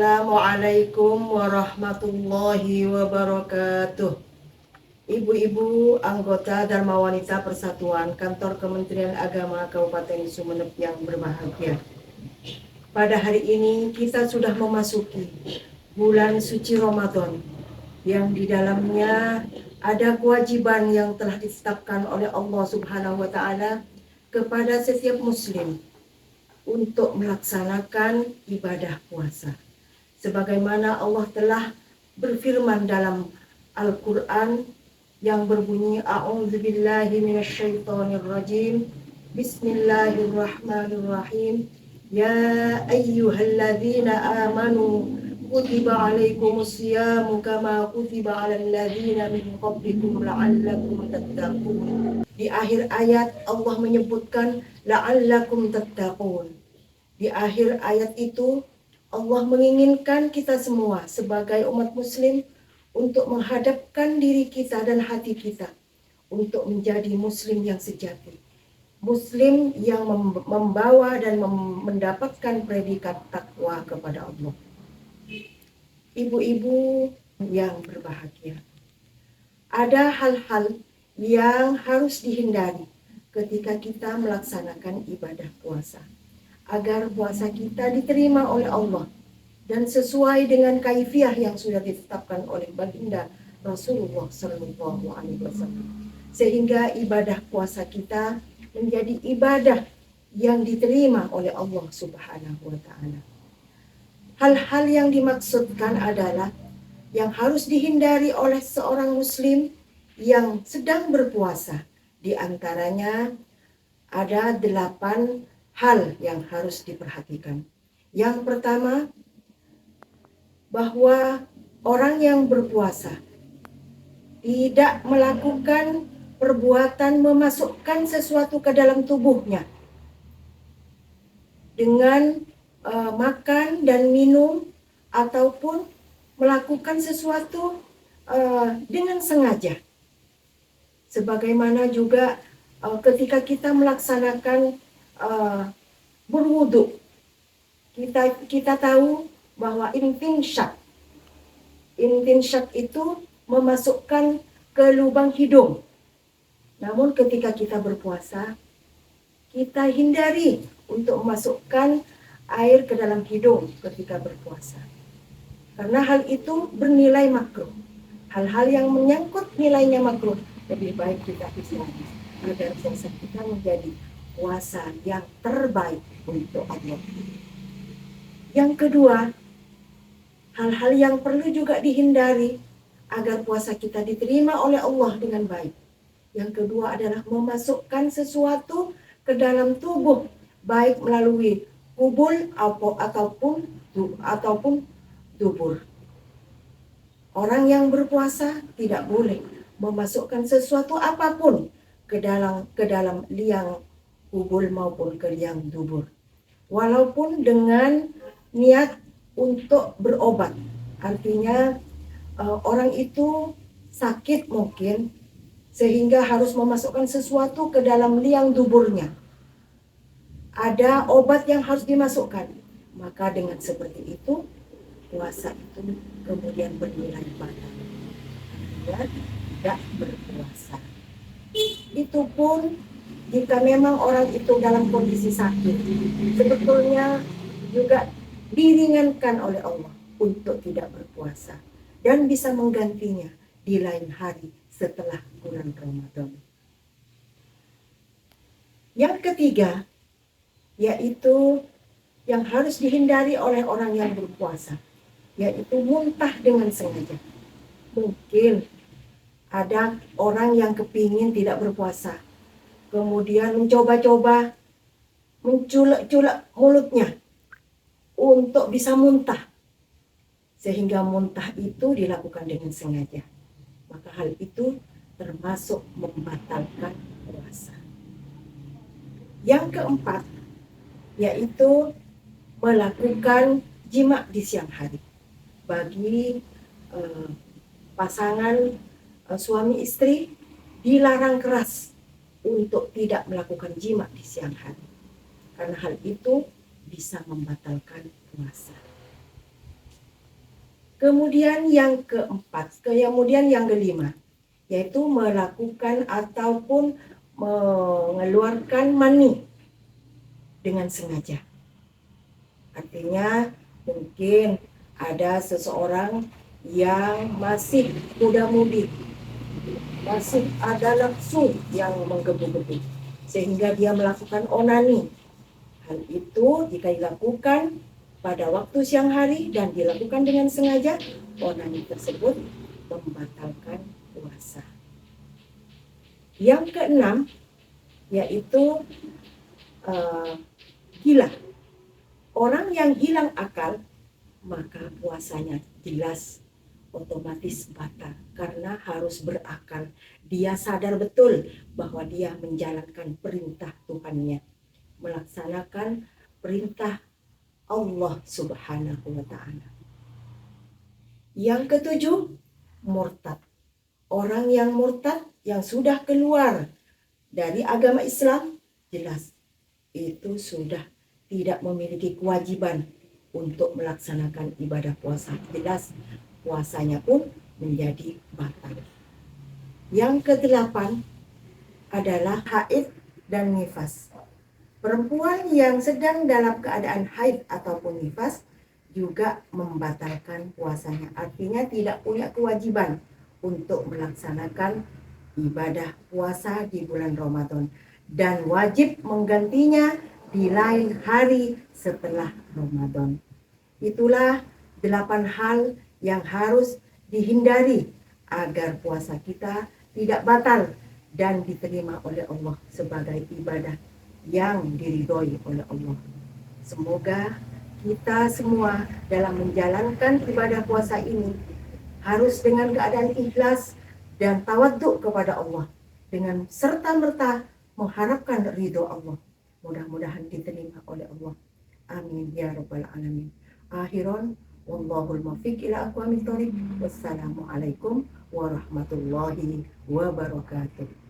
Assalamualaikum warahmatullahi wabarakatuh. Ibu-ibu anggota Dharma Wanita Persatuan Kantor Kementerian Agama Kabupaten Sumeneb yang berbahagia. Pada hari ini kita sudah memasuki bulan suci Ramadan yang di dalamnya ada kewajiban yang telah ditetapkan oleh Allah Subhanahu wa taala kepada setiap muslim untuk melaksanakan ibadah puasa. Sebagaimana Allah telah berfirman dalam Al-Quran yang berbunyi A'udzubillahi minasyaitonirrajim. Bismillahirrahmanirrahim. Ya ayyuhalladzina amanu kutiba alaikumusyamu kama kutiba alal ladzina min qablikum la'allakum tattaqun. Di akhir ayat Allah menyebutkan la'allakum tattaqun. Di akhir ayat itu Allah menginginkan kita semua sebagai umat muslim untuk menghadapkan diri kita dan hati kita untuk menjadi muslim yang sejati. Muslim yang membawa dan mendapatkan predikat takwa kepada Allah. Ibu-ibu yang berbahagia, ada hal-hal yang harus dihindari ketika kita melaksanakan ibadah puasa, agar puasa kita diterima oleh Allah dan sesuai dengan kaifiah yang sudah ditetapkan oleh baginda Rasulullah SAW, sehingga ibadah puasa kita menjadi ibadah yang diterima oleh Allah Subhanahu wa taala. Hal-hal yang dimaksudkan adalah yang harus dihindari oleh seorang muslim yang sedang berpuasa. Di antaranya ada 8 hal yang harus diperhatikan. Yang pertama, bahwa orang yang berpuasa tidak melakukan perbuatan memasukkan sesuatu ke dalam tubuhnya dengan makan dan minum ataupun melakukan sesuatu dengan sengaja. Sebagaimana juga ketika kita melaksanakan berwudu, kita tahu bahwa intinsyak itu memasukkan ke lubang hidung. Namun ketika kita berpuasa, kita hindari untuk memasukkan air ke dalam hidung ketika berpuasa, karena hal itu bernilai makruh. Hal-hal yang menyangkut nilainya makruh lebih baik kita hindari agar puasa kita menjadi puasa yang terbaik untuk Allah. Yang kedua, hal-hal yang perlu juga dihindari agar puasa kita diterima oleh Allah dengan baik. Yang kedua adalah memasukkan sesuatu ke dalam tubuh, baik melalui kubul ataupun dubur. Orang yang berpuasa tidak boleh memasukkan sesuatu apapun ke dalam liang kubul maupun ke liang dubur, walaupun dengan niat untuk berobat. Artinya orang itu sakit mungkin sehingga harus memasukkan sesuatu ke dalam liang duburnya. Ada obat yang harus dimasukkan. Maka dengan seperti itu puasa itu kemudian bernilai batal. Dia tidak berpuasa. Itu pun jika memang orang itu dalam kondisi sakit, sebetulnya juga diringankan oleh Allah untuk tidak berpuasa dan bisa menggantinya di lain hari setelah bulan Ramadan. Yang ketiga, yaitu yang harus dihindari oleh orang yang berpuasa, yaitu muntah dengan sengaja. Mungkin ada orang yang kepingin tidak berpuasa, kemudian mencoba-coba menculek-culek mulutnya untuk bisa muntah, sehingga muntah itu dilakukan dengan sengaja. Maka hal itu termasuk membatalkan puasa. Yang keempat, yaitu melakukan jima di siang hari. Bagi pasangan suami istri dilarang keras untuk tidak melakukan jima di siang hari, karena hal itu bisa membatalkan puasa. Kemudian yang keempat, kemudian yang kelima, yaitu melakukan ataupun mengeluarkan mani dengan sengaja. Artinya mungkin ada seseorang yang masih muda-mudi, masih ada nafsu yang menggebu-gebu, sehingga dia melakukan onani. Hal itu jika dilakukan pada waktu siang hari dan dilakukan dengan sengaja, onani tersebut membatalkan puasa. Yang keenam yaitu gila. Orang yang hilang akal, maka puasanya jelas otomatis batal karena harus berakal. Dia sadar betul bahwa dia menjalankan perintah Tuhannya, melaksanakan perintah Allah Subhanahu wa Ta'ala. Yang ketujuh, murtad. Orang yang murtad yang sudah keluar dari agama Islam, jelas itu sudah tidak memiliki kewajiban untuk melaksanakan ibadah puasa. Jelas puasanya pun menjadi batal. Yang kedelapan adalah haid dan nifas. Perempuan yang sedang dalam keadaan haid ataupun nifas juga membatalkan puasanya. Artinya tidak punya kewajiban untuk melaksanakan ibadah puasa di bulan Ramadan dan wajib menggantinya di lain hari setelah Ramadan. Itulah 8 hal yang harus dihindari agar puasa kita tidak batal dan diterima oleh Allah sebagai ibadah yang diridhoi oleh Allah. Semoga kita semua dalam menjalankan ibadah puasa ini harus dengan keadaan ikhlas dan tawaduk kepada Allah, dengan serta-merta mengharapkan ridho Allah. Mudah-mudahan diterima oleh Allah. Amin ya rabbal alamin. Akhiron, wallahul muwaffiq ila aqwamit thoriq. Wassalamualaikum warahmatullahi wabarakatuh.